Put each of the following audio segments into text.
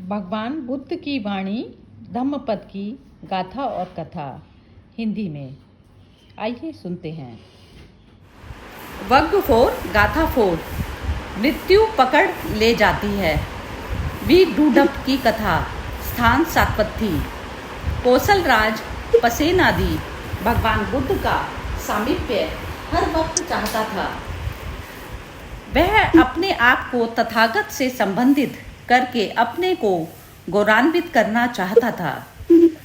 भगवान बुद्ध की वाणी धम्मपद की गाथा और कथा हिंदी में। आइए सुनते हैं। वग्ग फोर गाथा फोर। मृत्यु पकड़ ले जाती है। वीर डूडप की कथा। स्थान सातपत्थी। कौशल राज पसेन आदि भगवान बुद्ध का सामीप्य हर वक्त चाहता था। वह अपने आप को तथागत से संबंधित करके अपने को गौरवान्वित करना चाहता था।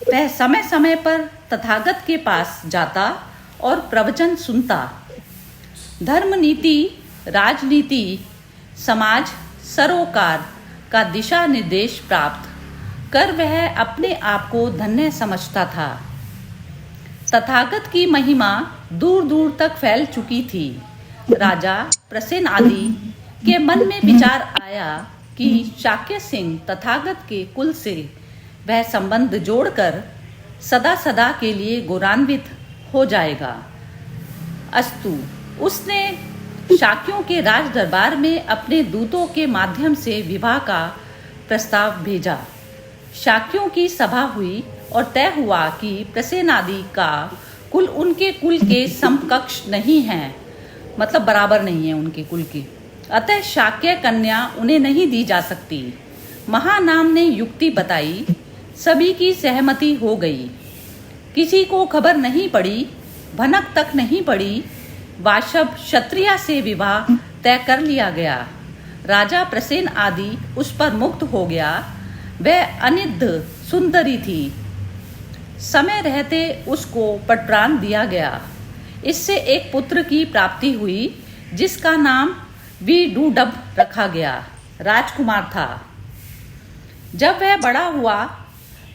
वह समय समय पर तथागत के पास जाता और प्रवचन सुनता। धर्म नीति, राजनीति, समाज सरोकार का दिशा निर्देश प्राप्त कर वह अपने आप को धन्य समझता था। तथागत की महिमा दूर दूर तक फैल चुकी थी। राजा प्रसेन आदि के मन में विचार आया कि शाक्य सिंह तथागत के कुल से वह संबंध जोड़कर सदा सदा के लिए गौरवान्वित हो जाएगा। अस्तु, उसने शाक्यों के राज दरबार में अपने दूतों के माध्यम से विवाह का प्रस्ताव भेजा। शाक्यों की सभा हुई और तय हुआ कि प्रसेन आदि का कुल उनके कुल के समकक्ष नहीं है, मतलब बराबर नहीं है उनके कुल की, अतः शाक्य कन्या उन्हें नहीं दी जा सकती। महानाम ने युक्ति बताई, सभी की सहमति हो गई। किसी को खबर नहीं पड़ी, भनक तक नहीं पड़ी। वाशव क्षत्रिया से विवाह तय कर लिया गया। राजा प्रसेन आदि उस पर मुक्त हो गया। वह अनिद्ध सुंदरी थी। समय रहते उसको पटप्राण दिया गया। इससे एक पुत्र की प्राप्ति हुई जिसका नाम वीडूडब रखा गया। राजकुमार था। जब वह बड़ा हुआ,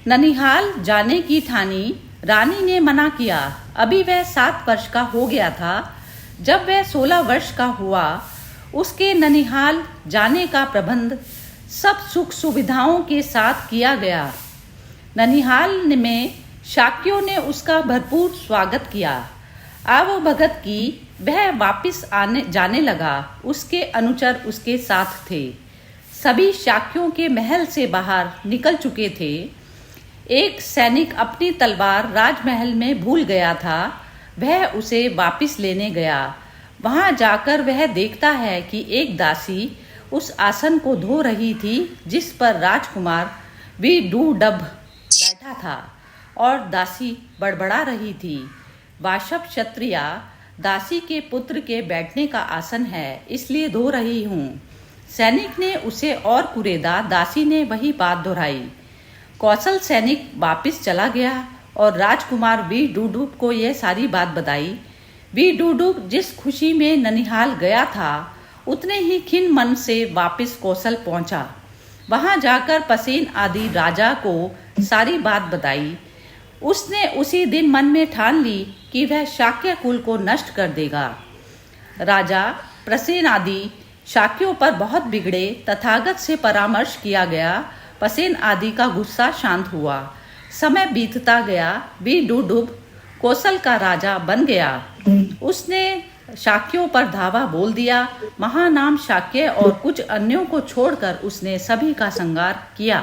ननिहाल जाने की ठानी। रानी ने मना किया। अभी वह 7 वर्ष का हो गया था। जब वह 16 वर्ष का हुआ, उसके ननिहाल जाने का प्रबंध सब सुख सुविधाओं के साथ किया गया। ननिहाल में शाक्यों ने उसका भरपूर स्वागत किया। आवभगत की वह वापिस जाने लगा। उसके अनुचर उसके साथ थे। सभी शाक्यों के महल से बाहर निकल चुके थे। एक सैनिक अपनी तलवार राजमहल में भूल गया था। वह उसे वापिस लेने गया। वहां जाकर वह देखता है कि एक दासी उस आसन को धो रही थी जिस पर राजकुमार वीडूडब बैठा था, और दासी बड़बड़ा रही थी, वाशव क्षत्रिया, दासी के पुत्र के बैठने का आसन है, इसलिए धो रही हूँ। सैनिक ने उसे और कुरेदा। दासी ने वही बात दोहराई। कौशल सैनिक वापिस चला गया और राजकुमार वीडूडब को यह सारी बात बताई। वीडूडब जिस खुशी में ननिहाल गया था, उतने ही खिन्न मन से वापिस कौशल पहुंचा। वहां जाकर पसेन आदि राजा को सारी बात बताई। उसने उसी दिन मन में ठान ली कि वह शाक्य कुल को नष्ट कर देगा। राजा प्रसेन आदि शाक्यों पर बहुत बिगड़े। तथागत से परामर्श किया गया। पसेन आदि का गुस्सा शांत हुआ। समय बीतता गया। वीडूडब कौशल का राजा बन गया। उसने शाक्यों पर धावा बोल दिया। महानाम शाक्य और कुछ अन्यों को छोड़कर उसने सभी का संहार किया।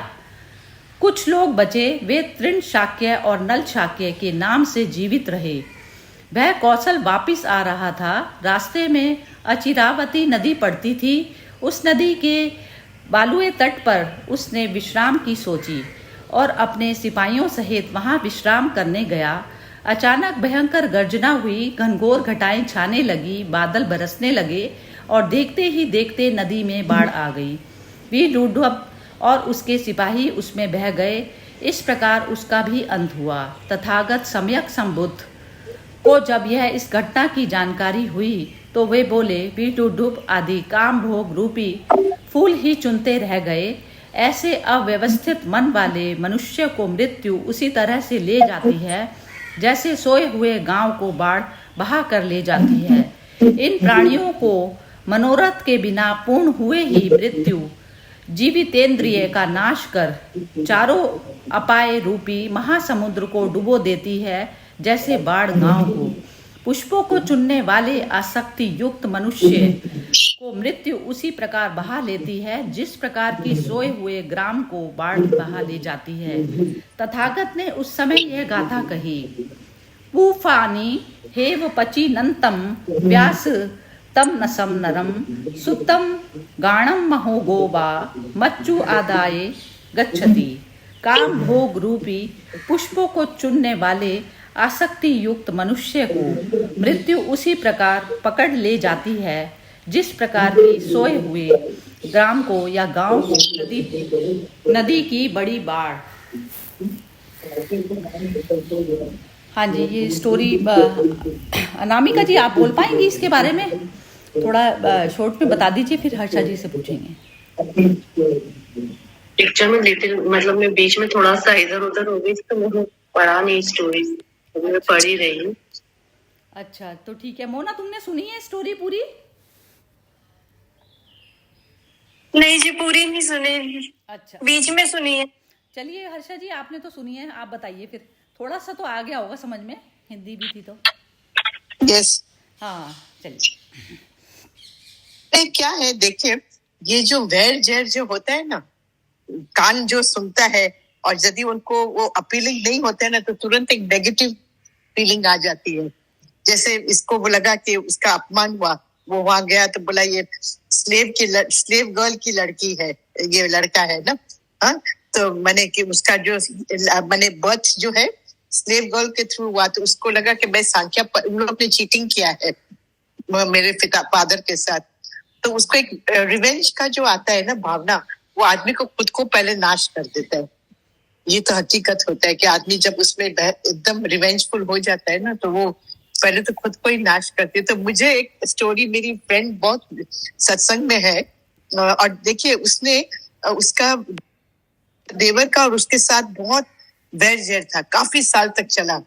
कुछ लोग बचे। वे तृण शाक्य और नल शाक्य के नाम से जीवित रहे। वह कौशल वापिस आ रहा था। रास्ते में अचिरावती नदी पड़ती थी। उस नदी के बालुए तट पर उसने विश्राम की सोची और अपने सिपाहियों सहित वहां विश्राम करने गया। अचानक भयंकर गर्जना हुई। घनघोर घटाएं छाने लगी। बादल बरसने लगे और देखते ही देखते नदी में बाढ़ आ गई। वीडूडब और उसके सिपाही उसमें बह गए। इस प्रकार उसका भी अंत हुआ। तथागत सम्यक संबुद्ध को जब यह इस घटना की जानकारी हुई तो वे बोले, वीडूडब आदि काम भोग रूपी फूल ही चुनते रह गए। ऐसे अव्यवस्थित मन वाले मनुष्य को मृत्यु उसी तरह से ले जाती है जैसे सोए हुए गांव को बाढ़ बहा कर ले जाती है। इन प्राणियों को मनोरथ के बिना पूर्ण हुए ही मृत्यु जीवितेंद्रिय का नाश कर चारों अपाय रूपी महासमुद्र को डुबो देती है, जैसे बाढ़ गांव को। पुष्पों को चुनने वाले आसक्ति युक्त मनुष्य को मृत्यु उसी प्रकार बहा लेती है जिस प्रकार की सोए हुए ग्राम को बाढ़ बहा ले जाती है। तथागत ने उस समय यह गाथा कही, पूफानी हेव पचीनंतम व्यास तम नसम नरम सुतम गाणम महो गोबा मच्चु आदाय गच्छति। काम भोग रूपी पुष्पों को चुनने वाले आसक्ति युक्त मनुष्य को मृत्यु उसी प्रकार पकड़ ले जाती है जिस प्रकार की सोए हुए ग्राम को या गांव को नदी की बड़ी बाढ़। हाँ जी, ये स्टोरी अनामिका जी आप बोल पाएंगी इसके बारे में? थोड़ा शॉर्ट में बता दीजिए, फिर हर्षा जी से पूछेंगे। पिक्चर में लिटिल मतलब मैं बीच में थोड़ा सा इधर उधर हो गई तो मुझे पढ़ा नहीं स्टोरी, तो मैं पढ़ ही रही हूँ। अच्छा, तो ठीक है। मोना, तुमने सुनी है स्टोरी पूरी? नहीं जी, पूरी नहीं सुनी। अच्छा, बीच में सुनी है। चलिए हर्षा जी, आपने तो सुनी है, आप बताइए फिर। थोड़ा सा तो आ गया होगा समझ में, हिंदी भी थी तो। यस। हाँ, चलिए। क्या है, देखिए, ये जो वैर जैर जो होता है ना, कान जो सुनता है और यदि उनको वो अपीलिंग नहीं होता है ना, तो तुरंत एक नेगेटिव फीलिंग आ जाती है। जैसे इसको वो लगा कि उसका अपमान हुआ, वो वहां गया तो बोला ये स्लेव गर्ल की लड़की है, ये लड़का है ना। हाँ, तो मैंने कि उसका जो मैंने बर्थ जो है स्लेव गर्ल के थ्रू हुआ, तो उसको लगा कि मैं सांख्या उन लोगों ने चीटिंग किया है मेरे फादर के साथ। तो उसको एक रिवेंज का जो आता है ना भावना, वो आदमी को खुद को पहले नाश कर देता है। ये तो हकीकत होता है कि आदमी जब उसमें एकदम रिवेंजफुल हो जाता है ना, तो वो पहले तो खुद को ही नाश करती है। तो मुझे एक स्टोरी, मेरी फ्रेंड बहुत सत्संग में है और देखिए उसने उसका देवर का और उसके साथ बहुत वैर जैर था, काफी साल तक चला।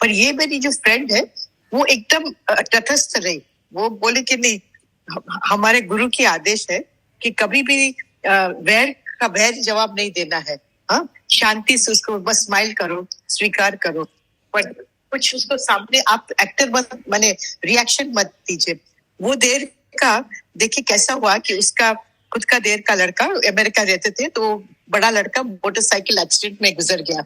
पर ये मेरी जो फ्रेंड है वो एकदम तटस्थ रही। वो बोले कि नहीं, हमारे गुरु की आदेश है कि कभी भी वैर का वैर जवाब नहीं देना है। हाँ, शांति से उसको बस स्माइल करो, स्वीकार करो, पर कुछ उसको सामने आप एक्टर मत माने रिएक्शन मत दीजिए। वो देर का देखिए कैसा हुआ कि उसका खुद का देर का लड़का अमेरिका रहते थे, तो बड़ा लड़का मोटरसाइकिल एक्सीडेंट में गुजर गया।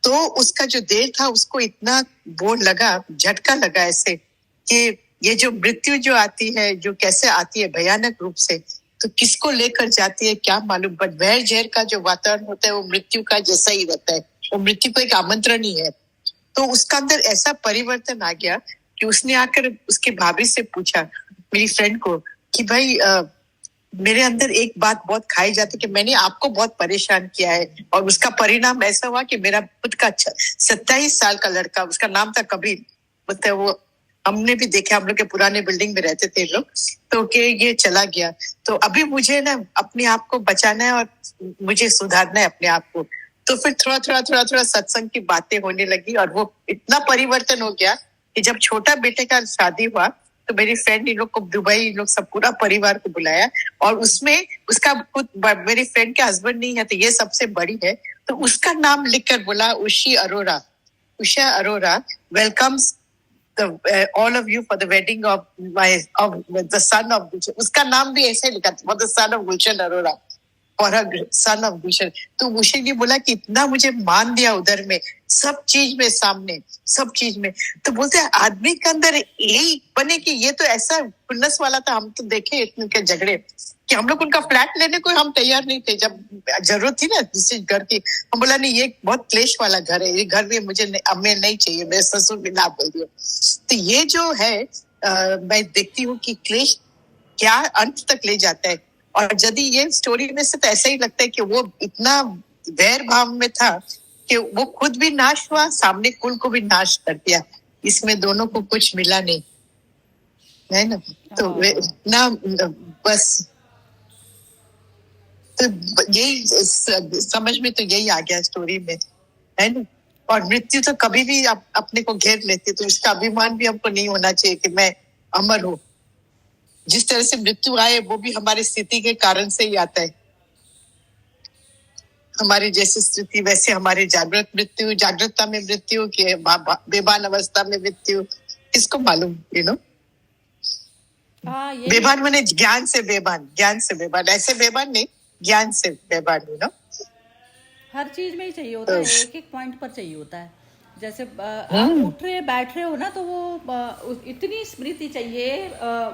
तो उसका जो देर था उसको इतना बोर लगा, झटका लगा ऐसे कि ये जो मृत्यु जो आती है, जो कैसे आती है भयानक रूप से, तो किसको लेकर जाती है क्या मालूम। बट वैर जैर का जो वातावरण होता है वो मृत्यु का जैसा ही रहता है, वो मृत्यु को एक आमंत्रण ही है। तो उसका अंदर ऐसा परिवर्तन आ गया कि उसने आकर उसकी भाभी से पूछा, मेरी फ्रेंड को, कि भाई मेरे अंदर एक बात बहुत खाई जाती कि मैंने आपको बहुत परेशान किया है, और उसका परिणाम ऐसा हुआ कि मेरा खुद का 27 साल का लड़का, उसका नाम था कबीर, मतलब वो हमने भी देखा, हम लोग के पुराने बिल्डिंग में रहते थे लोग, तो कि ये चला गया। तो अभी मुझे ना अपने आप को बचाना है और मुझे सुधारना है अपने आप को। तो फिर थोड़ा सत्संग की बातें होने लगी और वो इतना परिवर्तन हो गया कि जब छोटा बेटे का शादी हुआ तो मेरी फ्रेंड इन लोग को दुबई, इन लोग सब पूरा परिवार को बुलाया, और उसमें उसका खुद मेरी फ्रेंड के हस्बैंड नहीं है, तो ये सबसे बड़ी है, तो उसका नाम लिखकर बोला, Usha Arora welcomes all of you for the wedding of the son of Gulshan. उसका नाम भी ऐसे लिखा था, for the son of Gulshan Arora, for her son of Gulshan. तो उषा ने बोला कि इतना मुझे मान दिया उधर में, सब चीज में सामने, सब चीज में। तो बोलते हैं आदमी के अंदर यही बने कि ये तो ऐसा खुन्नस वाला था। हम तो देखे इतने के झगड़े कि हम लोग उनका फ्लैट लेने को हम तैयार नहीं थे, जब जरूरत थी ना किसी घर की। हम बोला नहीं, ये बहुत क्लेश वाला घर है, ये घर भी मुझे हमें नहीं चाहिए, मेरे ससुर भी ना बोल दिया। तो ये जो है मैं देखती हूँ कि क्लेश क्या अंत तक ले जाता है। और यदि ये स्टोरी में से तो ऐसा ही लगता है कि वो इतना वैर भाव में था कि वो खुद भी नाश हुआ, सामने कुल को भी नाश कर दिया, इसमें दोनों को कुछ मिला नहीं, है ना। तो ना बस, तो यही समझ में तो यही आ गया स्टोरी में, है ना। और मृत्यु तो कभी भी अपने को घेर लेती, तो उसका अभिमान भी हमको नहीं होना चाहिए कि मैं अमर हूँ। जिस तरह से मृत्यु आए वो भी हमारी स्थिति के कारण से ही आता है। हमारी जैसी स्थिति वैसे हमारी जागृतता में मृत्यु, के बेभान अवस्था में मृत्यु, किसको मालूम, हाँ ये बेभान मैंने ज्ञान से बेभान, ऐसे बेभान नहीं, ज्ञान से बेभान। हर चीज में ही चाहिए होता है, एक एक पॉइंट पर चाहिए होता है। जैसे आप उठ रहे बैठ रहे हो ना, तो वो इतनी स्मृति चाहिए,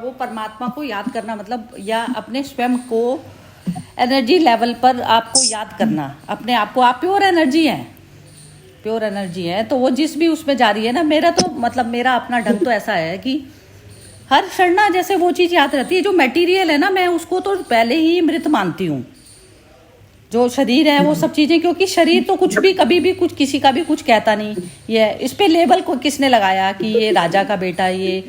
वो परमात्मा को याद करना, मतलब या अपने स्वयं को एनर्जी लेवल पर आपको याद करना अपने आप को। आप प्योर एनर्जी हैं, तो वो जिस भी उसमें जा रही है ना, मेरा तो मतलब मेरा अपना ढंग तो ऐसा है कि हर क्षण ना जैसे वो चीज़ याद रहती है। जो मटेरियल है ना, मैं उसको तो पहले ही मृत मानती हूँ। जो शरीर है वो सब चीज़ें, क्योंकि शरीर तो कुछ भी कभी भी कुछ किसी का भी कुछ कहता नहीं। ये इस पे लेबल को किसने लगाया कि ये राजा का बेटा, ये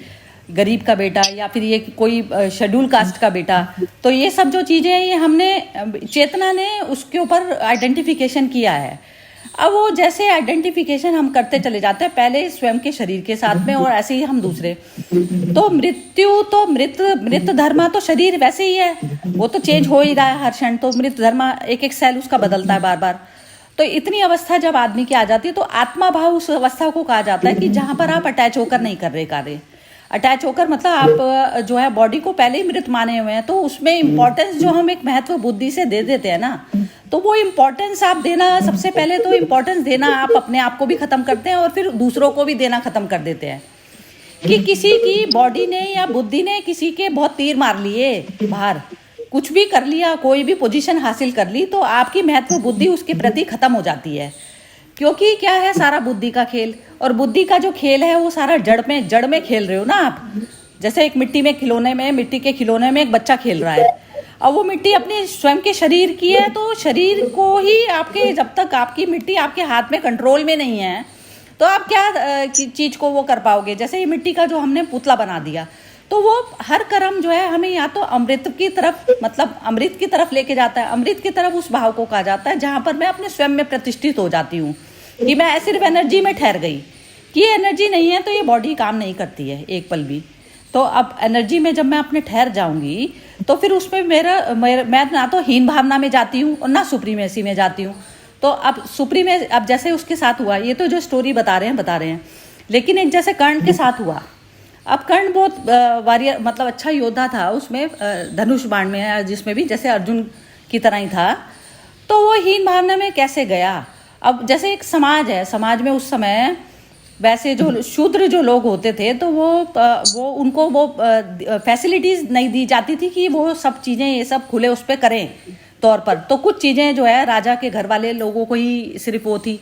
गरीब का बेटा, या फिर ये कोई शेड्यूल कास्ट का बेटा। तो ये सब जो चीज़ें हैं, ये हमने चेतना ने उसके ऊपर आइडेंटिफिकेशन किया है। अब वो जैसे आइडेंटिफिकेशन हम करते चले जाते हैं, पहले स्वयं के शरीर के साथ में, और ऐसे ही हम दूसरे। तो मृत्यु तो मृत धर्मा तो शरीर वैसे ही है, वो तो चेंज हो ही रहा है हर क्षण। तो मृत धर्मा एक एक सेल उसका बदलता है बार बार। तो इतनी अवस्था जब आदमी की आ जाती है, तो आत्मा भाव उस अवस्था को कहा जाता है कि जहां पर आप अटैच होकर नहीं कर रहे कार्य। अटैच होकर मतलब आप जो है बॉडी को पहले ही मृत माने हुए हैं, तो उसमें इम्पोर्टेंस जो हम एक महत्व बुद्धि से दे देते हैं ना, तो वो इम्पोर्टेंस आप देना, सबसे पहले तो इम्पोर्टेंस देना आप अपने आप को भी खत्म करते हैं, और फिर दूसरों को भी देना खत्म कर देते हैं। कि किसी की बॉडी ने या बुद्धि ने किसी के बहुत तीर मार लिए बाहर, कुछ भी कर लिया, कोई भी पोजीशन हासिल कर ली, तो आपकी महत्व बुद्धि उसके प्रति खत्म हो जाती है। क्योंकि क्या है, सारा बुद्धि का खेल, और बुद्धि का जो खेल है वो सारा जड़ में खेल रहे हो ना आप। जैसे एक मिट्टी के खिलौने में एक बच्चा खेल रहा है। अब वो मिट्टी अपने स्वयं के शरीर की है, तो शरीर को ही आपके, जब तक आपकी मिट्टी आपके हाथ में कंट्रोल में नहीं है, तो आप क्या चीज को वो कर पाओगे। जैसे ये मिट्टी का जो हमने पुतला बना दिया, तो वो हर कर्म जो है हमें या तो अमृत की तरफ, मतलब अमृत की तरफ लेके जाता है। अमृत की तरफ उस भाव को कहा जाता है जहां पर मैं अपने स्वयं में प्रतिष्ठित हो जाती हूँ, कि मैं सिर्फ एनर्जी में ठहर गई, कि ये एनर्जी नहीं है तो ये बॉडी काम नहीं करती है एक पल भी। तो अब एनर्जी में जब मैं अपने ठहर जाऊंगी, तो फिर उसमें मैं ना तो हीन भावना में जाती हूँ और ना सुप्रीमेसी में जाती हूँ। तो अब अब जैसे उसके साथ हुआ, ये तो जो स्टोरी बता रहे हैं, लेकिन एक जैसे कर्ण के साथ हुआ। अब कर्ण बहुत वारियर, मतलब अच्छा योद्धा था, उसमें धनुष बाण में, जिसमें भी जैसे अर्जुन की तरह ही था। तो वो हीन भावना में कैसे गया। अब जैसे एक समाज है, समाज में उस समय वैसे जो शूद्र जो लोग होते थे, तो वो उनको वो फैसिलिटीज नहीं दी जाती थी कि वो सब चीज़ें ये सब खुले उस पर करें तौर पर। तो कुछ चीज़ें जो है राजा के घर वाले लोगों को ही सिर्फ वो थी।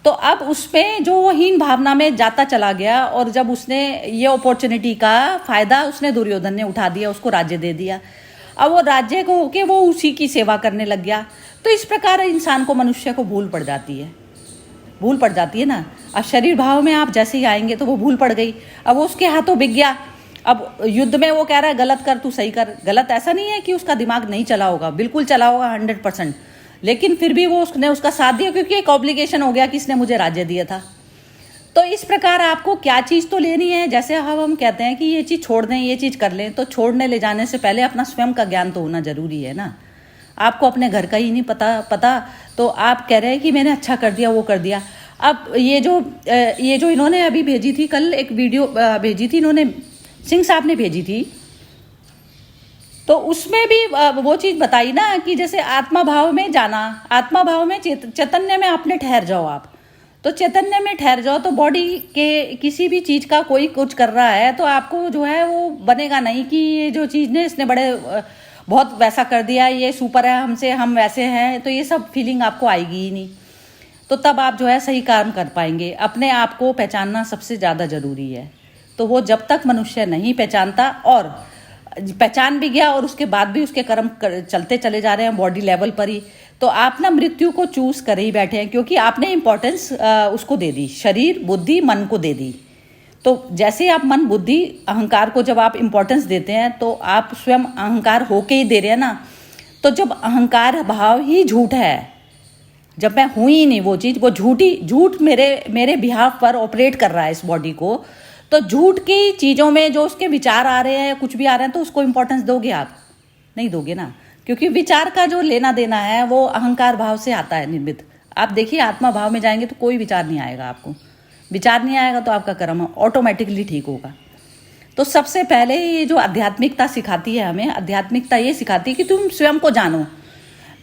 तो अब उसमें जो वो हीन भावना में जाता चला गया, और जब उसने ये अपॉर्चुनिटी का फायदा उसने दुर्योधन ने उठा दिया, उसको राज्य दे दिया। अब वो राज्य को होके वो उसी की सेवा करने लग गया। तो इस प्रकार इंसान को, मनुष्य को भूल पड़ जाती है ना। अब शरीर भाव में आप जैसे ही आएंगे तो वो भूल पड़ गई। अब वो उसके हाथों बिक गया। अब युद्ध में वो कह रहा है गलत कर, तू सही कर। गलत ऐसा नहीं है कि उसका दिमाग नहीं चला होगा, बिल्कुल चला होगा 100%, लेकिन फिर भी वो उसने उसका साथ दिया, क्योंकि एक ऑब्लिगेशन हो गया कि इसने मुझे राज्य दिया था। तो इस प्रकार आपको क्या चीज़ तो लेनी है। जैसे हम कहते हैं कि ये चीज़ छोड़ दें, ये चीज़ कर लें, तो छोड़ने ले जाने से पहले अपना स्वयं का ज्ञान तो होना जरूरी है ना। आपको अपने घर का ही नहीं पता, तो आप कह रहे हैं कि मैंने अच्छा कर दिया, वो कर दिया। अब ये जो इन्होंने अभी भेजी थी, कल एक वीडियो भेजी थी इन्होंने, सिंह साहब ने भेजी थी, तो उसमें भी वो चीज़ बताई ना कि जैसे आत्मा भाव में जाना, आत्मा भाव में चैतन्य में आपने ठहर जाओ। आप तो चैतन्य में ठहर जाओ, तो बॉडी के किसी भी चीज़ का कोई कुछ कर रहा है, तो आपको जो है वो बनेगा नहीं कि ये जो चीज़ ने इसने बहुत वैसा कर दिया, ये सुपर है हमसे, हम वैसे हैं। तो ये सब फीलिंग आपको आएगी ही नहीं। तो तब आप जो है सही काम कर पाएंगे। अपने आप को पहचानना सबसे ज़्यादा ज़रूरी है। तो वो जब तक मनुष्य नहीं पहचानता, और पहचान भी गया और उसके बाद भी उसके कर्म चलते चले जा रहे हैं बॉडी लेवल पर ही, तो आप ना मृत्यु को चूज कर ही बैठे हैं, क्योंकि आपने इम्पोर्टेंस उसको दे दी, शरीर बुद्धि मन को दे दी। तो जैसे आप मन बुद्धि अहंकार को जब आप इम्पोर्टेंस देते हैं, तो आप स्वयं अहंकार होके ही दे रहे हैं ना। तो जब अहंकार भाव ही झूठ है, जब मैं हूँ ही नहीं वो चीज़, वो झूठ मेरे बिहाफ पर ऑपरेट कर रहा है इस बॉडी को, तो झूठ की चीज़ों में जो उसके विचार आ रहे हैं, कुछ भी आ रहे हैं, तो उसको इम्पोर्टेंस दोगे आप? नहीं दोगे ना, क्योंकि विचार का जो लेना देना है वो अहंकार भाव से आता है निर्मित। आप देखिए आत्मा भाव में जाएंगे तो कोई विचार नहीं आएगा आपको, विचार नहीं आएगा तो आपका कर्म ऑटोमेटिकली ठीक होगा। तो सबसे पहले ये जो आध्यात्मिकता सिखाती है हमें, आध्यात्मिकता ये सिखाती है कि तुम स्वयं को जानो।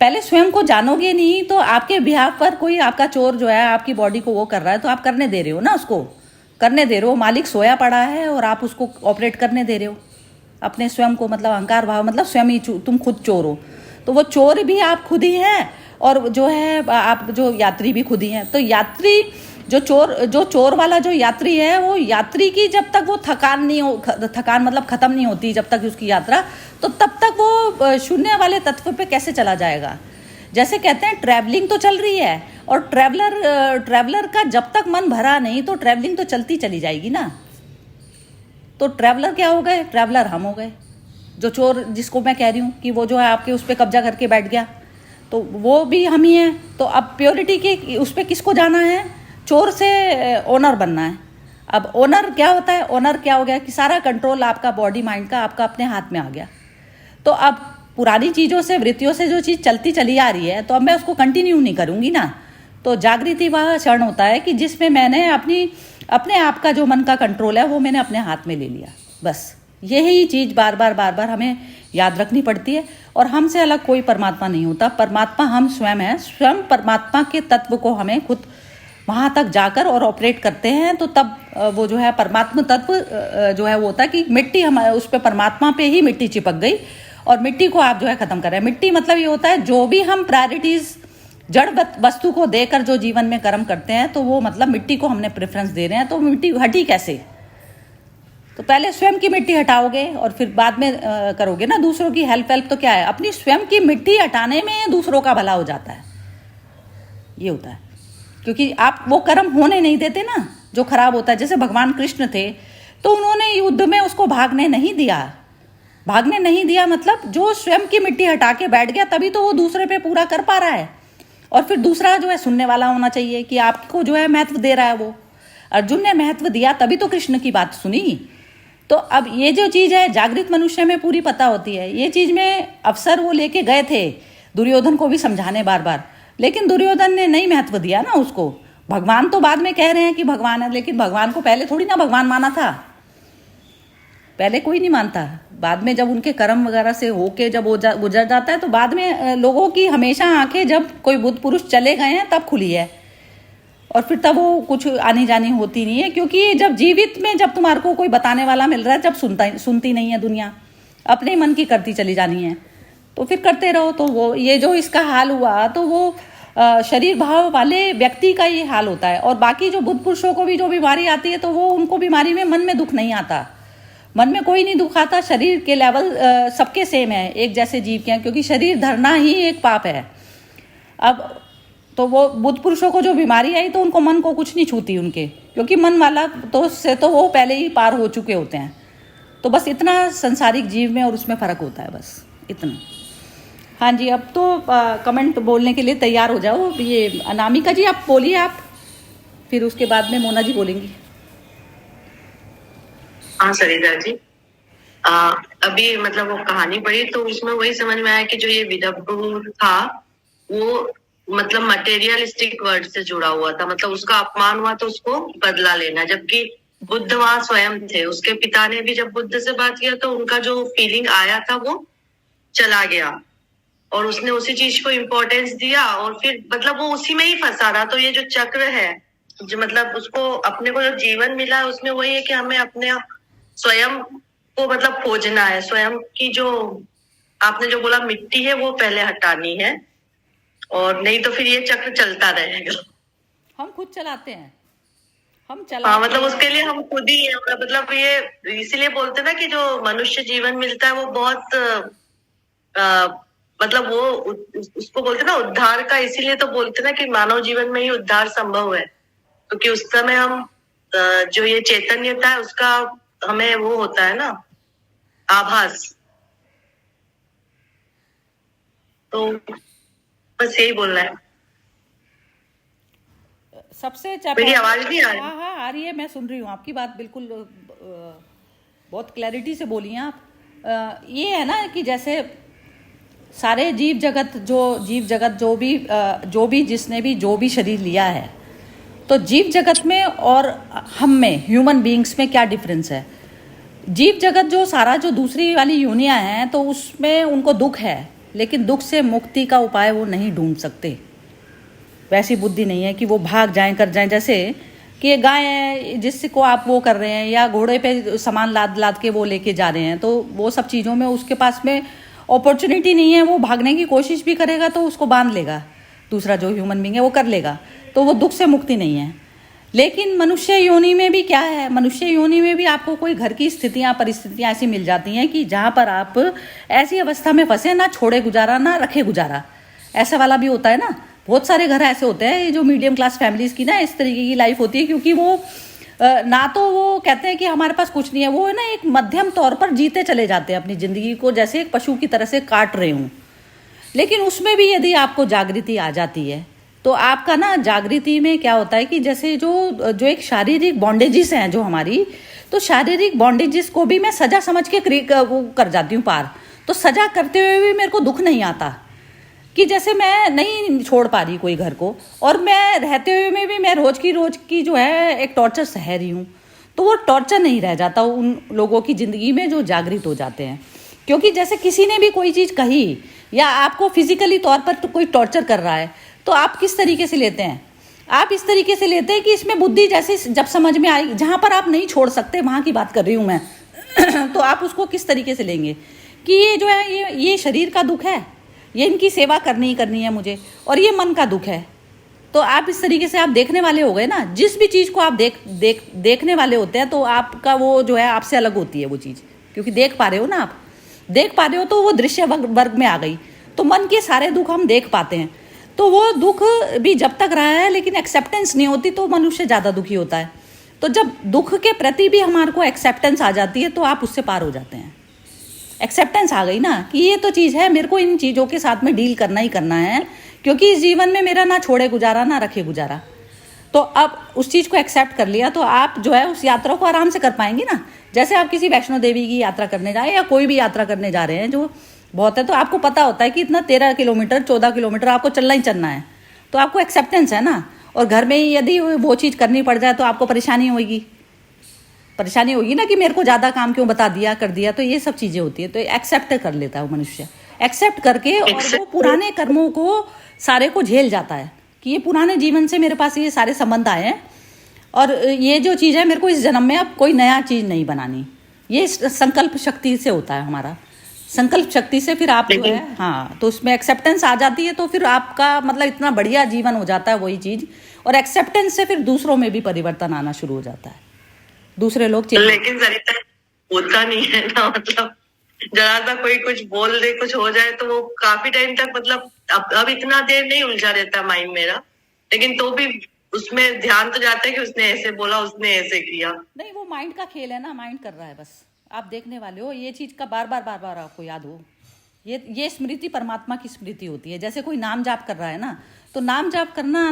पहले स्वयं को जानोगे नहीं तो आपके बिहाव पर कोई आपका चोर जो है आपकी बॉडी को वो कर रहा है तो आप करने दे रहे हो ना, उसको करने दे रहे हो। मालिक सोया पड़ा है और आप उसको ऑपरेट करने दे रहे हो अपने स्वयं को, मतलब अहंकार भाव, मतलब स्वयं ही तुम खुद चोर हो। तो वो चोर भी आप खुद ही हैं और जो है आप जो यात्री भी खुद ही हैं। तो यात्री जो चोर वाला जो यात्री है, वो यात्री की जब तक वो थकान मतलब खत्म नहीं होती जब तक उसकी यात्रा, तो तब तक वो शून्य वाले तत्व पे कैसे चला जाएगा। जैसे कहते हैं ट्रैवलिंग तो चल रही है और ट्रैवलर का जब तक मन भरा नहीं तो ट्रैवलिंग तो चलती चली जाएगी ना। तो ट्रैवलर क्या हो गए? ट्रैवलर हम हो गए। जो चोर जिसको मैं कह रही हूँ कि वो जो है आपके उस पर कब्जा करके बैठ गया, तो वो भी हम ही हैं। तो अब प्योरिटी के उस पर किसको जाना है? चोर से ओनर बनना है। अब ओनर क्या होता है? ओनर क्या हो गया कि सारा कंट्रोल आपका बॉडी माइंड का आपका अपने हाथ में आ गया। तो अब पुरानी चीज़ों से, वृत्तियों से जो चीज़ चलती चली आ रही है तो अब मैं उसको कंटिन्यू नहीं करूँगी ना। तो जागृति वह क्षण होता है कि जिसमें मैंने अपने आप का जो मन का कंट्रोल है वो मैंने अपने हाथ में ले लिया। बस यही चीज़ बार बार हमें याद रखनी पड़ती है। और हमसे अलग कोई परमात्मा नहीं होता, परमात्मा हम स्वयं हैं। स्वयं परमात्मा के तत्व को हमें खुद वहाँ तक जाकर और ऑपरेट करते हैं तो तब वो जो है परमात्मा तत्व जो है वो होता है कि मिट्टी हमारे उस पर परमात्मा पे ही मिट्टी चिपक गई और मिट्टी को आप जो है ख़त्म कर रहे हैं। मिट्टी मतलब ये होता है जो भी हम प्रायोरिटीज़ जड़ वस्तु को देकर जो जीवन में कर्म करते हैं तो वो मतलब मिट्टी को हमने प्रेफरेंस दे रहे हैं। तो मिट्टी हटी कैसे? तो पहले स्वयं की मिट्टी हटाओगे और फिर बाद में करोगे ना दूसरों की हेल्प। तो क्या है, अपनी स्वयं की मिट्टी हटाने में दूसरों का भला हो जाता है। ये होता है क्योंकि आप वो कर्म होने नहीं देते ना जो खराब होता है। जैसे भगवान कृष्ण थे तो उन्होंने युद्ध में उसको भागने नहीं दिया मतलब जो स्वयं की मिट्टी हटा के बैठ गया तभी तो वो दूसरे पे पूरा कर पा रहा है। और फिर दूसरा जो है सुनने वाला होना चाहिए कि आपको जो है महत्व दे रहा है। वो अर्जुन ने महत्व दिया तभी तो कृष्ण की बात सुनी। तो अब ये जो चीज़ है जागृत मनुष्य में पूरी पता होती है। ये चीज़ में अवसर वो लेके गए थे दुर्योधन को भी समझाने बार, लेकिन दुर्योधन ने नहीं महत्व दिया ना उसको। भगवान तो बाद में कह रहे हैं कि भगवान है, लेकिन भगवान को पहले थोड़ी ना भगवान माना था। पहले कोई नहीं मानता। बाद में जब उनके कर्म वगैरह से होके जब वो गुजर जाता है तो बाद में लोगों की हमेशा आंखें जब कोई बुद्ध पुरुष चले गए हैं तब खुली है और फिर तब वो कुछ आनी जानी होती नहीं है। क्योंकि जब जीवित में जब तुम्हारे को कोई बताने वाला मिल रहा है, जब सुनती नहीं है दुनिया, अपने मन की करती चली जानी है तो फिर करते रहो। तो वो ये जो इसका हाल हुआ तो वो शरीर भाव वाले व्यक्ति का ये हाल होता है। और बाकी जो बुद्ध पुरुषों को भी जो बीमारी आती है तो वो उनको बीमारी में मन में दुख नहीं आता, मन में कोई नहीं दुख आता। शरीर के लेवल सबके सेम है, एक जैसे जीव के हैं, क्योंकि शरीर धरना ही एक पाप है। अब तो वो बुद्ध पुरुषों को जो बीमारी आई तो उनको मन को कुछ नहीं छूती उनके, क्योंकि मन वाला तो से तो वो पहले ही पार हो चुके होते हैं। तो बस इतना संसारिक जीव में और उसमें फ़र्क होता है, बस इतना। हाँ जी, अब तो कमेंट बोलने के लिए तैयार हो जाओ। ये अनामिका जी आप बोलिए, आप फिर उसके बाद में मोना जी बोलेंगी। हाँ सरिता जी, अभी मतलब वो कहानी पढ़ी तो उसमें वही समझ में आया कि जो ये विदर्भ था वो मतलब मटेरियलिस्टिक वर्ड से जुड़ा हुआ था। मतलब उसका अपमान हुआ तो उसको बदला लेना, जबकि बुद्ध वहां स्वयं थे। उसके पिता ने भी जब बुद्ध से बात किया तो उनका जो फीलिंग आया था वो चला गया और उसने उसी चीज को इम्पोर्टेंस दिया और फिर मतलब वो उसी में ही फंसा रहा। तो ये जो चक्र है जो मतलब उसको अपने को जो जीवन मिला है उसमें वही है कि हमें अपने स्वयं को मतलब खोजना है। स्वयं की जो आपने जो बोला मिट्टी है वो पहले हटानी है और नहीं तो फिर ये चक्र चलता रहेगा। हम खुद चलाते हैं, हाँ मतलब उसके लिए हम खुद ही मतलब ये इसीलिए बोलते ना कि जो मनुष्य जीवन मिलता है वो बहुत मतलब वो उसको बोलते ना उद्धार का। इसीलिए तो बोलते ना कि मानव जीवन में ही उद्धार संभव है, क्योंकि उस समय हम जो ये चैतन्यता है उसका हमें वो होता है ना आभास। तो बस यही बोलना है। सबसे मेरी आवाज नहीं आ रही? हाँ आ रही है, मैं सुन रही हूँ आपकी बात बिल्कुल। बहुत क्लैरिटी से बोली हैं आप। ये है ना कि जैसे सारे जीव जगत जो भी जिसने भी जो भी शरीर लिया है तो जीव जगत में और हम में, ह्यूमन बीइंग्स में क्या डिफरेंस है? जीव जगत जो सारा जो दूसरी वाली योनियां हैं तो उसमें उनको दुख है, लेकिन दुख से मुक्ति का उपाय वो नहीं ढूंढ सकते। वैसी बुद्धि नहीं है कि वो भाग जाएं कर जाएं। जैसे कि ये गाय है जिसको आप वो कर रहे हैं, या घोड़े पे सामान लाद लाद के वो लेके जा रहे हैं, तो वो सब चीज़ों में उसके पास में अपॉर्चुनिटी नहीं है। वो भागने की कोशिश भी करेगा तो उसको बांध लेगा, दूसरा जो ह्यूमन बींग है वो कर लेगा, तो वो दुख से मुक्ति नहीं है। लेकिन मनुष्य योनि में भी क्या है? मनुष्य योनि में भी आपको कोई घर की स्थितियाँ परिस्थितियाँ ऐसी मिल जाती हैं कि जहाँ पर आप ऐसी अवस्था में फंसे, ना छोड़े गुजारा ना रखे गुजारा। ऐसा वाला भी होता है ना, बहुत सारे घर ऐसे होते हैं जो मीडियम क्लास फैमिलीज की ना इस तरीके की लाइफ होती है, क्योंकि वो ना तो वो कहते हैं कि हमारे पास कुछ नहीं है, वो है ना एक मध्यम तौर पर जीते चले जाते हैं अपनी ज़िंदगी को, जैसे एक पशु की तरह से काट रहे हूँ। लेकिन उसमें भी यदि आपको जागृति आ जाती है तो आपका ना जागृति में क्या होता है कि जैसे जो एक शारीरिक बॉन्डेजेस हैं जो हमारी, तो शारीरिक बॉन्डेजेस को भी मैं सजा समझ के वो कर जाती हूँ पार। तो सजा करते हुए भी मेरे को दुख नहीं आता कि जैसे मैं नहीं छोड़ पा रही कोई घर को, और मैं रहते हुए में भी मैं रोज की जो है एक टॉर्चर सह रही हूँ, तो वो टॉर्चर नहीं रह जाता उन लोगों की ज़िंदगी में जो जागृत हो जाते हैं। क्योंकि जैसे किसी ने भी कोई चीज़ कही या आपको फिजिकली तौर पर तो कोई टॉर्चर कर रहा है, तो आप किस तरीके से लेते हैं? आप इस तरीके से लेते हैं कि इसमें बुद्धि जैसे जब समझ में आई, जहाँ पर आप नहीं छोड़ सकते वहाँ की बात कर रही हूँ मैं तो आप उसको किस तरीके से लेंगे कि ये जो है ये शरीर का दुख है, ये इनकी सेवा करनी ही करनी है मुझे, और ये मन का दुख है। तो आप इस तरीके से आप देखने वाले हो गए ना, जिस भी चीज़ को आप देखने वाले होते हैं तो आपका वो जो है आपसे अलग होती है वो चीज़, क्योंकि देख पा रहे हो ना, आप देख पा रहे हो तो वो दृश्य वर्ग में आ गई। तो मन के सारे दुख हम देख पाते हैं, तो वो दुख भी जब तक रहा है लेकिन एक्सेप्टेंस नहीं होती तो मनुष्य ज़्यादा दुखी होता है। तो जब दुख के प्रति भी हमारे को एक्सेप्टेंस आ जाती है तो आप उससे पार हो जाते हैं। एक्सेप्टेंस आ गई ना कि ये तो चीज़ है, मेरे को इन चीज़ों के साथ में डील करना ही करना है, क्योंकि इस जीवन में मेरा ना छोड़े गुजारा ना रखे गुजारा। तो अब उस चीज़ को एक्सेप्ट कर लिया तो आप जो है उस यात्रा को आराम से कर पाएंगे ना। जैसे आप किसी वैष्णो देवी की यात्रा करने जाए या कोई भी यात्रा करने जा रहे हैं जो बहुत है, तो आपको पता होता है कि इतना 13 किलोमीटर 14 किलोमीटर आपको चलना ही चलना है, तो आपको एक्सेप्टेंस है ना। और घर में ही यदि वो चीज़ करनी पड़ जाए तो आपको परेशानी होगी ना कि मेरे को ज़्यादा काम क्यों बता दिया कर दिया। तो ये सब चीज़ें होती है, तो एक्सेप्ट कर लेता है वो मनुष्य, एक्सेप्ट करके, और वो पुराने कर्मों को सारे को झेल जाता है कि ये पुराने जीवन से मेरे पास ये सारे संबंध आए हैं, और ये जो चीज़ है मेरे को इस जन्म में अब कोई नया चीज़ नहीं बनानी। ये संकल्प शक्ति से होता है हमारा, संकल्प शक्ति से फिर आप जो है हाँ, तो उसमें एक्सेप्टेंस आ जाती है, तो फिर आपका मतलब इतना बढ़िया जीवन हो जाता है वही चीज़। और एक्सेप्टेंस से फिर दूसरों में भी परिवर्तन आना शुरू हो जाता है, दूसरे लोग चेंज। लेकिन सरिता होता नहीं है ना, मतलब जरा सा कोई कुछ बोल दे, कुछ हो जाए तो वो काफी टाइम तक, मतलब अब इतना देर नहीं उलझा रहता माइंड मेरा, लेकिन तो भी उसमें ध्यान तो जाता है कि उसने ऐसे बोला, उसने ऐसे किया। नहीं, वो माइंड का खेल है ना, माइंड कर रहा है बस, आप देखने वाले हो। ये चीज़ का बार बार आपको याद हो, ये स्मृति परमात्मा की स्मृति होती है। जैसे कोई नाम जाप कर रहा है ना, तो नाम जाप करना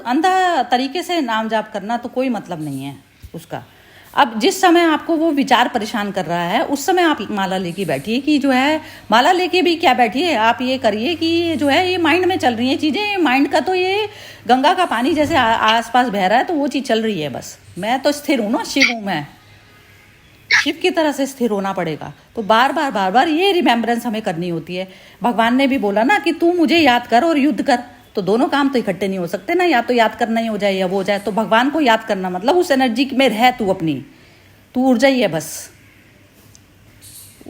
अंधा तरीके से नाम जाप करना तो कोई मतलब नहीं है उसका। अब जिस समय आपको वो विचार परेशान कर रहा है उस समय आप माला लेके बैठिए, कि जो है माला लेके भी क्या बैठिए, आप ये करिए कि जो है ये माइंड में चल रही है चीज़ें, माइंड का तो ये गंगा का पानी जैसे आसपास बह रहा है तो वो चीज़ चल रही है बस। मैं तो स्थिर हूँ ना, शिव हूँ मैं, शिव की तरह से स्थिर होना पड़ेगा। तो बार बार ये रिमेम्बरेंस हमें करनी होती है। भगवान ने भी बोला ना कि तू मुझे याद कर और युद्ध कर, तो दोनों काम तो इकट्ठे नहीं हो सकते ना, या तो याद करना ही हो जाए या वो हो जाए। तो भगवान को याद करना मतलब उस एनर्जी में रह, तू ऊर्जा ही है बस,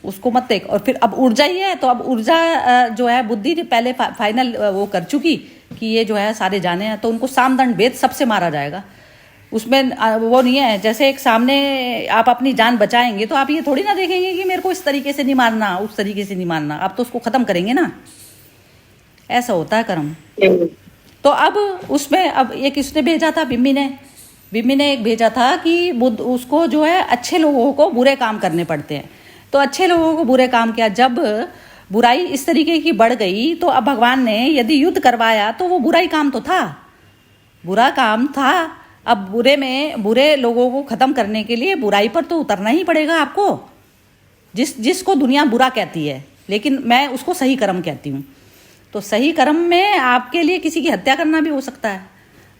उसको मत देख। और फिर अब ऊर्जा ही है तो अब ऊर्जा जो है बुद्धि ने पहले फाइनल वो कर चुकी कि ये जो है सारे जाने हैं, तो उनको सामदंड भेद सबसे मारा जाएगा। उसमें वो नहीं है, जैसे एक सामने आप अपनी जान बचाएंगे तो आप ये थोड़ी ना देखेंगे कि मेरे को इस तरीके से नहीं मारना, उस तरीके से नहीं मारना, आप तो उसको ख़त्म करेंगे ना। ऐसा होता है कर्म। तो अब उसमें अब एक किसने भेजा था, बिम्मी ने एक भेजा था कि बुद्ध उसको जो है अच्छे लोगों को बुरे काम करने पड़ते हैं, तो अच्छे लोगों को बुरे काम किया। जब बुराई इस तरीके की बढ़ गई तो अब भगवान ने यदि युद्ध करवाया तो वो बुराई काम तो था, बुरा काम था। अब बुरे लोगों को ख़त्म करने के लिए बुराई पर तो उतरना ही पड़ेगा आपको, जिसको दुनिया बुरा कहती है, लेकिन मैं उसको सही कर्म कहती हूँ। तो सही कर्म में आपके लिए किसी की हत्या करना भी हो सकता है।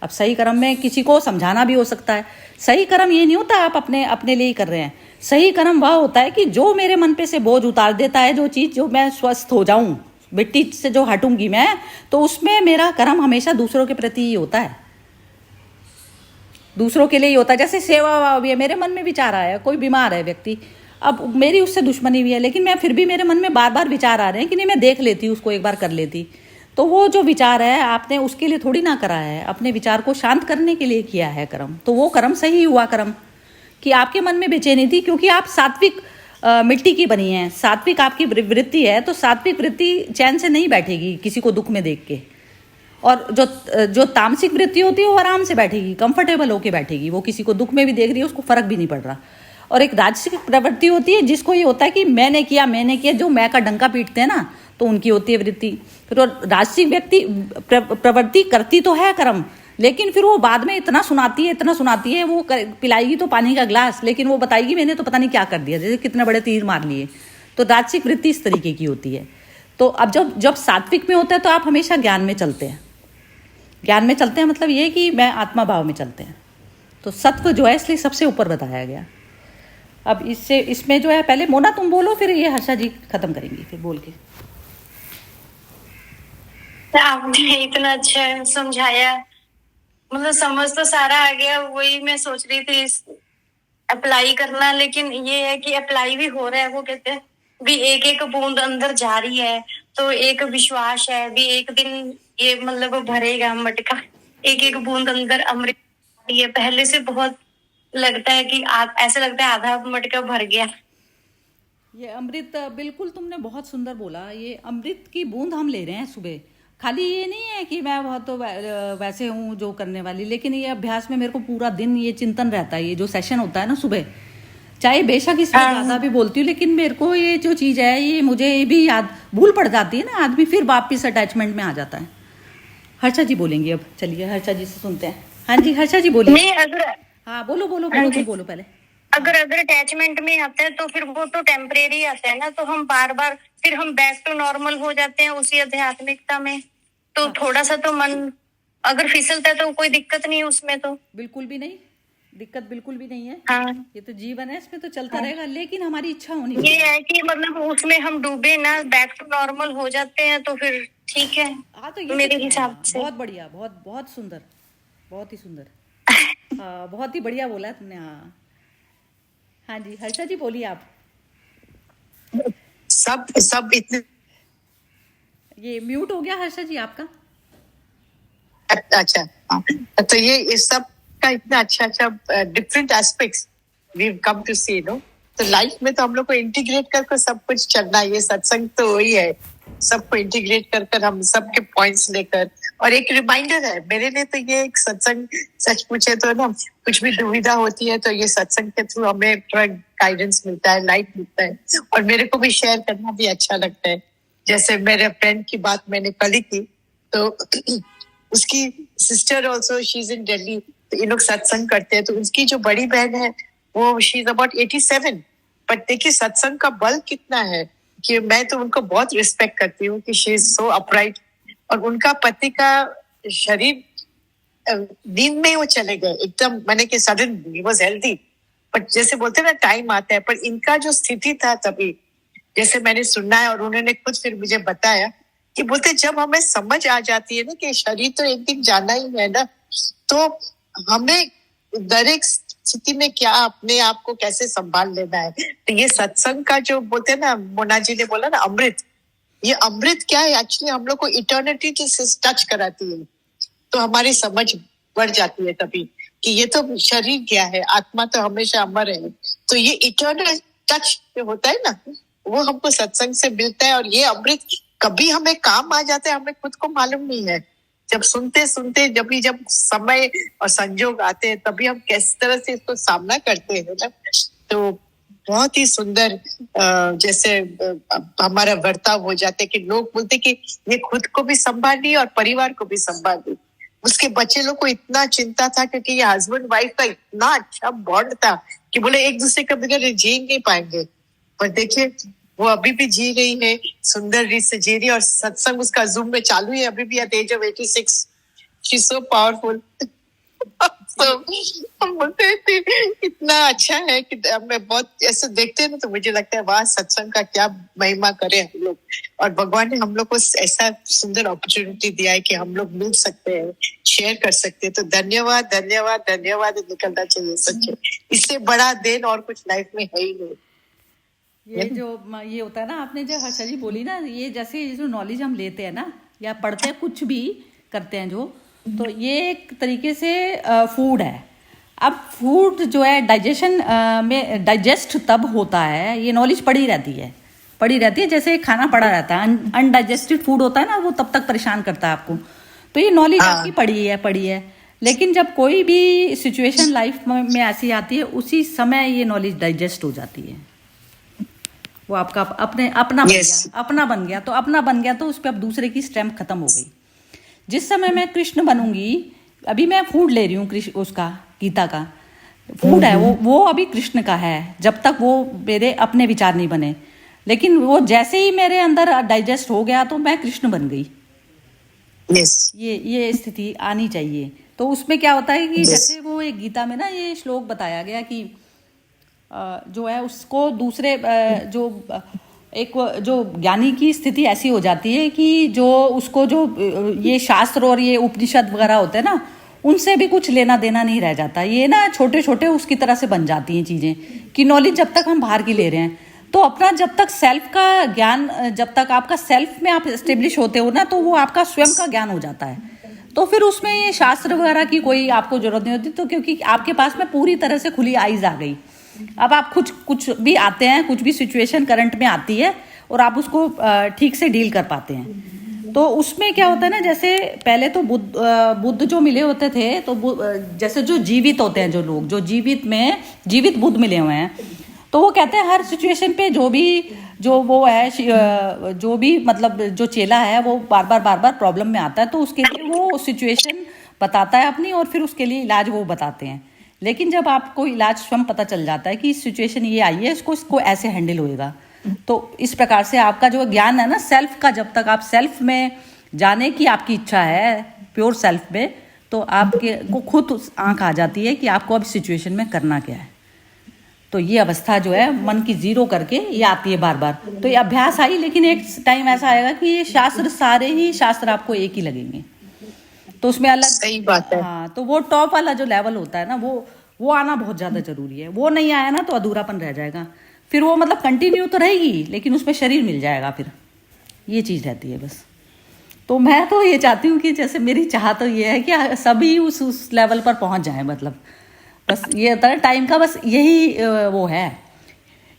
अब सही कर्म में किसी को समझाना भी हो सकता है। सही कर्म ये नहीं होता आप अपने अपने लिए ही कर रहे हैं। सही कर्म वह होता है कि जो मेरे मन पे से बोझ उतार देता है, जो चीज़ जो मैं स्वस्थ हो जाऊं, मिट्टी से जो हटूंगी मैं, तो उसमें मेरा कर्म हमेशा दूसरों के प्रति ही होता है, दूसरों के लिए ही होता है। जैसे सेवा भाव भी है, मेरे मन में विचार आया, कोई बीमार है व्यक्ति, अब मेरी उससे दुश्मनी भी है, लेकिन मैं फिर भी मेरे मन में बार बार विचार आ रहे हैं कि नहीं मैं देख लेती, उसको एक बार कर लेती, तो वो जो विचार है आपने उसके लिए थोड़ी ना करा है, अपने विचार को शांत करने के लिए किया है कर्म, तो वो कर्म सही हुआ कर्म कि आपके मन में बेचैनी थी, क्योंकि आप सात्विक मिट्टी की बनी है, सात्विक आपकी वृत्ति है, तो सात्विक वृत्ति चैन से नहीं बैठेगी किसी को दुख में देख के, और जो तामसिक वृत्ति होती है वो आराम से बैठेगी, कंफर्टेबल होके बैठेगी, वो किसी को दुख में भी देख रही है, उसको फर्क भी नहीं पड़ रहा। और एक राजसिक प्रवृत्ति होती है जिसको ये होता है कि मैंने किया, जो मैं का डंका पीटते हैं ना, तो उनकी होती है वृत्ति। फिर वो राजसिक व्यक्ति प्रवृत्ति करती तो है कर्म, लेकिन फिर वो बाद में इतना सुनाती है, वो पिलाएगी तो पानी का ग्लास, लेकिन वो बताएगी मैंने तो पता नहीं क्या कर दिया, जैसे कितने बड़े तीर मार लिए। तो राजसिक वृत्ति इस तरीके की होती है। तो अब जब सात्विक में होता है तो आप हमेशा ज्ञान में चलते हैं, ज्ञान में चलते हैं मतलब ये कि मैं आत्मा भाव में चलते हैं, तो सत्व जो है इसलिए सबसे ऊपर बताया गया। अब इसमें जो है, पहले मोना तुम बोलो, फिर ये हर्षा जी खत्म करेंगी, फिर बोल के। आपने इतना अच्छा समझाया, मतलब समझ तो सारा आ गया, वही मैं सोच रही थी अप्लाई करना, लेकिन ये है कि अप्लाई भी हो रहा है। वो कहते हैं भी एक एक बूंद अंदर जा रही है, तो एक विश्वास है भी एक दिन ये मतलब भरेगा मटका, एक एक बूंद अंदर अमृत। ये पहले से बहुत लगता है कि ऐसा लगता है आधा मटका भर गया। ये अमृत बिल्कुल तुमने बहुत सुंदर बोला, ये अमृत की बूंद हम ले रहे हैं सुबह। खाली ये नहीं है कि मैं बहुत तो वैसे हूँ जो करने वाली, लेकिन ये अभ्यास में मेरे को पूरा दिन ये चिंतन रहता है। ये जो सेशन होता है ना सुबह, चाहे बेशक इसमें ज़्यादा भी बोलती हूँ, लेकिन मेरे को ये जो चीज़ है ये मुझे भी याद भूल पड़ जाती है ना, आदमी फिर वापिस अटैचमेंट में आ जाता है। हर्षा जी बोलेंगी अब, चलिए हर्षा जी से सुनते हैं। हाँ जी हर्षा जी बोलिए। हाँ बोलो पहले। अगर अटैचमेंट में आता है तो फिर वो तो टेम्परेरी आता है ना, तो हम बार बार फिर हम बैक टू नॉर्मल हो जाते हैं उसी आध्यात्मिकता में। तो थोड़ा सा तो मन अगर फिसलता है तो कोई दिक्कत नहीं है उसमें, तो बिल्कुल भी नहीं दिक्कत, बिल्कुल भी नहीं है। हाँ, ये तो जीवन है, इसमें तो चलता रहेगा, लेकिन हमारी इच्छा होनी चाहिए। ये है कि मतलब उसमें हम डूबे ना, बैक टू नॉर्मल हो जाते हैं तो फिर ठीक है। हाँ तो ये मेरे हिसाब से बहुत बढ़िया, बहुत सुंदर, बहुत ही सुंदर। हाँ बहुत ही बढ़िया बोला है तुमने। हाँ जी हर्षा जी बोलिए आप। सब इतने, ये म्यूट हो गया हर्षा जी आपका। अच्छा हाँ, तो ये इस सब का इतना अच्छा different aspects we come to see no. तो लाइफ में तो हम लोग को इंटीग्रेट करके सब कुछ चलना है। ये सत्संग तो वही है, सबको इंटीग्रेट कर हम सबके पॉइंट्स लेकर, और एक रिमाइंडर है मेरे लिए तो ये एक सत्संग। सच पूछे तो ना, कुछ भी दुविधा होती है तो ये सत्संग के थ्रू हमें थोड़ा गाइडेंस मिलता है, लाइट मिलता है, और मेरे को भी शेयर करना भी अच्छा लगता है। जैसे मेरे फ्रेंड की बात मैंने कल ही की, तो उसकी sister also she is in Delhi, तो ये लोग सत्संग करते हैं। तो उसकी जो बड़ी बहन है वो शी इज अबाउट 87, बट देखिए सत्संग का बल कितना है कि मैं तो उनको बहुत रिस्पेक्ट करती हूँ कि शी इज सो अपराइट। और उनका पति का शरीर नींद में वो चले गए एकदम, मैंने कि sudden he was healthy, but जैसे बोलते हैं ना टाइम आता है। पर इनका जो स्थिति था तभी, जैसे मैंने सुना है और उन्होंने खुद फिर मुझे बताया कि बोलते जब हमें समझ आ जाती है ना कि शरीर तो एक दिन जाना ही है ना, तो हमें दर एक स्थिति में क्या अपने आप को कैसे संभाल लेना है। तो ये सत्संग का जो बोलते हैं ना, मोना जी ने बोला ना अमृत, ये अमृत क्या है एक्चुअली हम लोग को इटर्निटी से टच कराती है, तो हमारी समझ बढ़ जाती है तभी कि ये तो शरीर क्या है, आत्मा तो हमेशा अमर है। तो ये इटर्नल टच जो होता है ना, वो हमको सत्संग से मिलता है। और ये अमृत कभी हमें काम आ जाता है, हमें खुद को मालूम नहीं है। जब सुनते सुनते जब समय और संजोग आते हैं तभी हम किस तरह से इसको सामना करते हैं ना। तो बहुत ही सुंदर जैसे हमारा बर्ताव हो जाते कि लोग बोलते कि ये खुद को भी संभाली और परिवार को भी संभाली। उसके बच्चे लोग को इतना चिंता था क्योंकि ये हस्बैंड वाइफ का इतना अच्छा बॉन्ड था कि बोले एक दूसरे के बगैर जी नहीं पाएंगे। पर देखिए वो अभी भी जी रही है, सुंदर रीत से जी रही है, और सत्संग उसका जूम में चालू है अभी भी at age of 86। She is so powerful. तो हम बोलते थे इतना अच्छा है कि मैं बहुत ऐसे देखते हैं ना तो मुझे लगता है वाह सत्संग का क्या महिमा करे हम लोग, और भगवान ने हम लोग को ऐसा सुंदर अपॉर्चुनिटी दिया है कि हम लोग मिल सकते हैं, शेयर कर सकते हैं। तो धन्यवाद धन्यवाद धन्यवाद निकलना चाहिए सच्चे, इससे बड़ा देन और कुछ लाइफ में है ही नहीं। ये जो ये होता है ना, आपने जो हर्षा जी बोली ना, ये जैसे जो नॉलेज हम लेते हैं ना या पढ़ते हैं, कुछ भी करते हैं जो, तो ये एक तरीके से फूड है। अब फूड जो है डाइजेशन में डाइजेस्ट तब होता है, ये नॉलेज पड़ी रहती है जैसे खाना पड़ा रहता है, अनडाइजेस्टेड फूड होता है ना, वो तब तक परेशान करता है आपको। तो ये नॉलेज आपकी पड़ी है, लेकिन जब कोई भी सिचुएशन लाइफ में ऐसी आती है, उसी समय ये नॉलेज डाइजेस्ट हो जाती है। वो आपका अपना बन गया, तो अपना बन गया तो उस पर अब दूसरे की स्ट्रेंथ खत्म हो गई। जिस समय मैं कृष्ण बनूंगी, अभी मैं फूड ले रही हूँ कृष्ण, उसका गीता का फूड है वो अभी कृष्ण का है, जब तक वो मेरे अपने विचार नहीं बने। लेकिन वो जैसे ही मेरे अंदर डाइजेस्ट हो गया तो मैं कृष्ण बन गई। ये स्थिति आनी चाहिए। तो उसमें क्या होता है कि जैसे वो एक गीता में ना ये श्लोक बताया गया कि जो है उसको दूसरे जो ज्ञानी की स्थिति ऐसी हो जाती है कि जो उसको जो ये शास्त्र और ये उपनिषद वगैरह होते हैं ना, उनसे भी कुछ लेना देना नहीं रह जाता। ये ना छोटे छोटे उसकी तरह से बन जाती हैं चीज़ें कि नॉलेज जब तक हम बाहर की ले रहे हैं, तो अपना जब तक सेल्फ का ज्ञान, जब तक आपका सेल्फ में आप एस्टेब्लिश होते हो ना, तो वो आपका स्वयं का ज्ञान हो जाता है। तो फिर उसमें ये शास्त्र वगैरह की कोई आपको जरूरत नहीं होती, तो क्योंकि आपके पास में पूरी तरह से खुली आइज आ गई। अब आप कुछ भी आते हैं, कुछ भी सिचुएशन करंट में आती है और आप उसको ठीक से डील कर पाते हैं। तो उसमें क्या होता है ना, जैसे पहले तो बुद्ध जो मिले होते थे, तो जैसे जो जीवित होते हैं, जो लोग जो जीवित बुद्ध मिले हुए हैं, तो वो कहते हैं हर सिचुएशन पे जो भी मतलब जो चेला है वो बार बार प्रॉब्लम में आता है, तो उसके लिए वो सिचुएशन बताता है अपनी, और फिर उसके लिए इलाज वो बताते हैं। लेकिन जब आपको इलाज स्वयं पता चल जाता है कि सिचुएशन ये आई है, इसको ऐसे हैंडल होएगा, तो इस प्रकार से आपका जो ज्ञान है ना सेल्फ का, जब तक आप सेल्फ में जाने की आपकी इच्छा है, प्योर सेल्फ में, तो आपके को खुद आंख आ जाती है कि आपको अब सिचुएशन में करना क्या है। तो ये अवस्था जो है मन की जीरो करके ये आती है बार बार। तो ये अभ्यास आई, लेकिन एक टाइम ऐसा आएगा कि ये सारे ही शास्त्र आपको एक ही लगेंगे। तो उसमें अलग, सही बात है। हाँ, तो वो टॉप वाला जो लेवल होता है ना, वो आना बहुत ज्यादा जरूरी है। वो नहीं आया ना तो अधूरापन रह जाएगा। फिर वो मतलब कंटिन्यू तो रहेगी, लेकिन उसमें शरीर मिल जाएगा, फिर ये चीज रहती है बस। तो मैं तो ये चाहती हूँ कि जैसे मेरी चाह तो ये है कि सभी उस लेवल पर पहुंच जाए। मतलब बस ये होता है टाइम का, बस यही वो है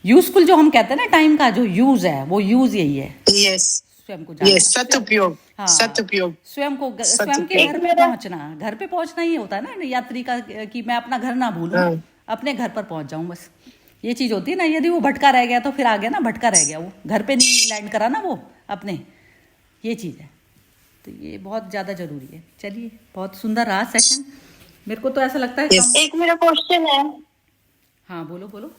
यूजफुल जो हम कहते हैं ना, टाइम का जो यूज है, वो यूज यही है। स्वयं को सदुपयोग, हाँ, सदुपयोग, स्वयं के घर पे पहुंचना ही होता है ना यात्री का, कि मैं अपना घर ना भूलूं, अपने घर पर पहुंच जाऊं, बस ये चीज होती है ना। यदि वो भटका रह गया तो फिर आ गया ना, भटका रह गया, वो घर पे नहीं लैंड करा ना वो अपने, ये चीज है। तो ये बहुत ज्यादा जरूरी है। चलिए, बहुत सुंदर रहा सेशन, मेरे को तो ऐसा लगता है। एक मेरा क्वेश्चन है। हाँ, बोलो।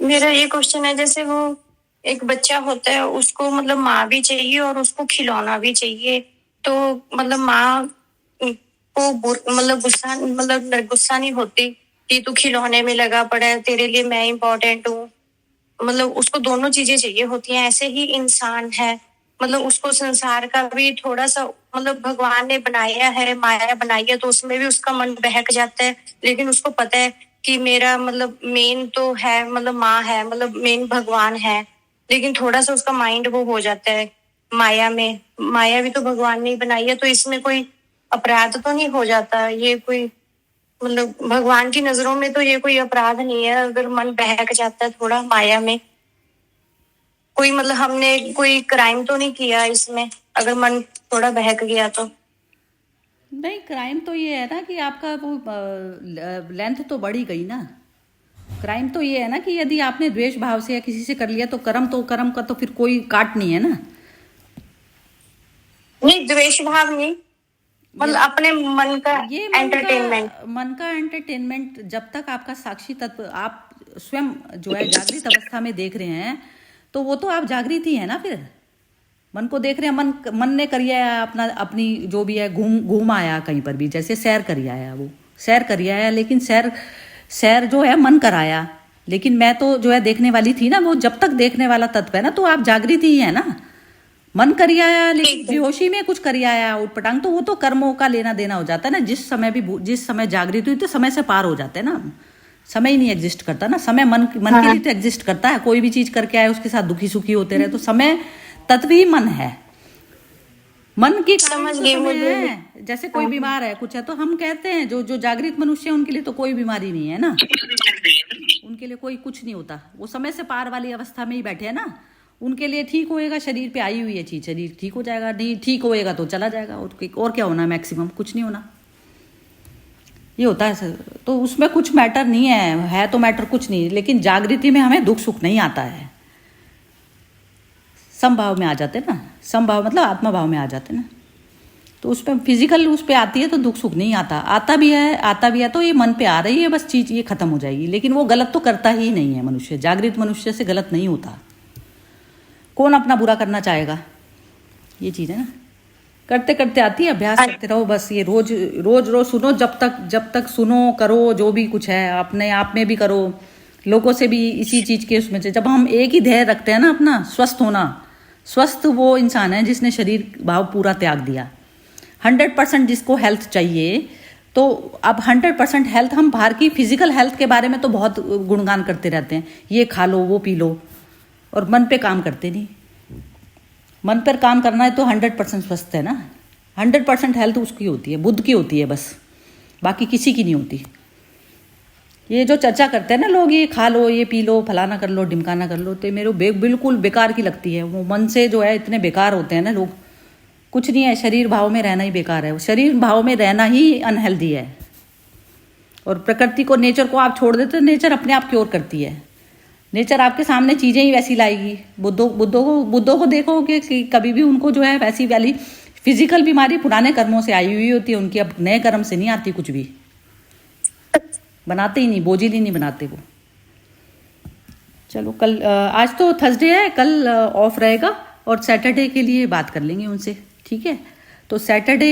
मेरा ये क्वेश्चन है, जैसे वो एक बच्चा होता है, उसको मतलब माँ भी चाहिए और उसको खिलौना भी चाहिए, तो मतलब माँ को मतलब गुस्सा नहीं होती कि तू खिलौने में लगा पड़ा है, तेरे लिए मैं इम्पोर्टेंट हूँ। मतलब उसको दोनों चीजें चाहिए होती हैं। ऐसे ही इंसान है, मतलब उसको संसार का भी थोड़ा सा, मतलब भगवान ने बनाया है, माया बनाई है, तो उसमें भी उसका मन बहक जाता है। लेकिन उसको पता है कि मेरा मतलब मेन तो है, मतलब माँ है, मतलब मेन भगवान है, लेकिन थोड़ा सा उसका माइंड वो हो जाता है माया में। माया भी तो भगवान ने ही बनाई है, तो इसमें कोई अपराध तो नहीं हो जाता? ये कोई मतलब भगवान की नजरों में तो ये कोई अपराध नहीं है अगर मन बहक जाता है थोड़ा माया में। कोई मतलब हमने कोई क्राइम तो नहीं किया इसमें, अगर मन थोड़ा बहक गया तो? नहीं, क्राइम तो ये है ना कि आपका वो लेंथ तो बढ़ी गई ना। क्राइम तो ये है ना कि यदि आपने द्वेष भाव से या किसी से कर लिया, तो कर्म का तो फिर कोई काट नहीं है ना। नहीं, द्वेष भाव नहीं, मतलब अपने मन का एंटरटेनमेंट। मन का एंटरटेनमेंट जब तक आपका साक्षी तत्व आप स्वयं जो है जागृत अवस्था में देख रहे हैं, तो वो तो आप जागृत ही है ना फिर। मन को देख रहे हैं, मन ने करी आया अपना, अपनी जो भी है घूम आया कहीं पर भी, जैसे सैर करी आया, वो सैर करी आया, लेकिन सैर जो है मन कराया, लेकिन मैं तो जो है देखने वाली थी ना। वो जब तक देखने वाला तत्व है ना, तो आप जागृति ही है ना। मन करी आया लेकिन बेहोशी में कुछ करी आया उठ पटांग, तो वो तो कर्मों का लेना देना हो जाता है ना। जिस समय जागृत हुई तो समय से पार हो जाते हैं ना। समय ही नहीं एग्जिस्ट करता ना। समय मन के लिए तो एग्जिस्ट करता है। कोई भी चीज करके आए उसके साथ दुखी सुखी होते रहे, तो समय तत्व ही मन है। मन की समझ गई मुझे। है। जैसे कोई बीमार है कुछ है, तो हम कहते हैं जो जागृत मनुष्य है उनके लिए तो कोई बीमारी नहीं है ना, उनके लिए कोई कुछ नहीं होता। वो समय से पार वाली अवस्था में ही बैठे हैं ना। उनके लिए ठीक होएगा, शरीर पे आई हुई है चीज, शरीर ठीक हो जाएगा, नहीं ठीक होएगा तो चला जाएगा। और क्या होना, मैक्सिमम कुछ नहीं होना, ये होता है सर। तो उसमें कुछ मैटर नहीं है तो मैटर कुछ नहीं। लेकिन जागृति में हमें दुख सुख नहीं आता है, समभाव में आ जाते ना। समभाव मतलब आत्मा भाव में आ जाते ना। तो उस पर फिजिकल उस पर आती है तो दुख सुख नहीं आता। आता भी है तो ये मन पे आ रही है बस चीज, ये खत्म हो जाएगी। लेकिन वो गलत तो करता ही नहीं है मनुष्य। जागृत मनुष्य से गलत नहीं होता। कौन अपना बुरा करना चाहेगा, ये चीज है ना। करते करते आती है, अभ्यास करते रहो बस। ये रोज सुनो, जब तक सुनो करो, जो भी कुछ है अपने आप में भी करो, लोगों से भी इसी चीज के उसमें से। जब हम एक ही ध्येय रखते हैं ना अपना, स्वस्थ होना, स्वस्थ वो इंसान है जिसने शरीर भाव पूरा त्याग दिया। 100% जिसको हेल्थ चाहिए, तो अब 100% हेल्थ, हम बाहर की फिजिकल हेल्थ के बारे में तो बहुत गुणगान करते रहते हैं, ये खा लो वो पी लो, और मन पे काम करते नहीं। मन पर काम करना है तो 100% स्वस्थ है ना। 100% हेल्थ उसकी होती है, बुद्ध की होती है बस, बाकी किसी की नहीं होती। ये जो चर्चा करते हैं ना लोग, ये खा लो ये पी लो फलाना कर लो ढिमकाना कर लो, तो मेरे बिल्कुल बेकार की लगती है। वो मन से जो है इतने बेकार होते हैं ना लोग। कुछ नहीं है, शरीर भाव में रहना ही बेकार है। शरीर भाव में रहना ही अनहेल्दी है। और प्रकृति को, नेचर को आप छोड़ देते तो नेचर अपने आप क्योर करती है। नेचर आपके सामने चीजें ही वैसी लाएगी। बुद्धों को देखोगे कि कभी भी उनको जो है वैसी वाली फिजिकल बीमारी पुराने कर्मों से आई हुई होती है उनकी। अब नए कर्म से नहीं आती, कुछ भी बनाते ही नहीं, बोझिल ही नहीं बनाते वो। चलो कल, आज तो थर्सडे है, कल ऑफ रहेगा और सैटरडे के लिए बात कर लेंगे उनसे, ठीक है। तो सैटरडे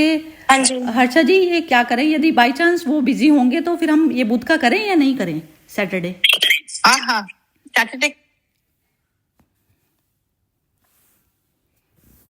हर्षा जी ये क्या करें, यदि बाई चांस वो बिजी होंगे तो फिर हम ये बुध का करें या नहीं करें सैटरडे? हाँ सैटरडे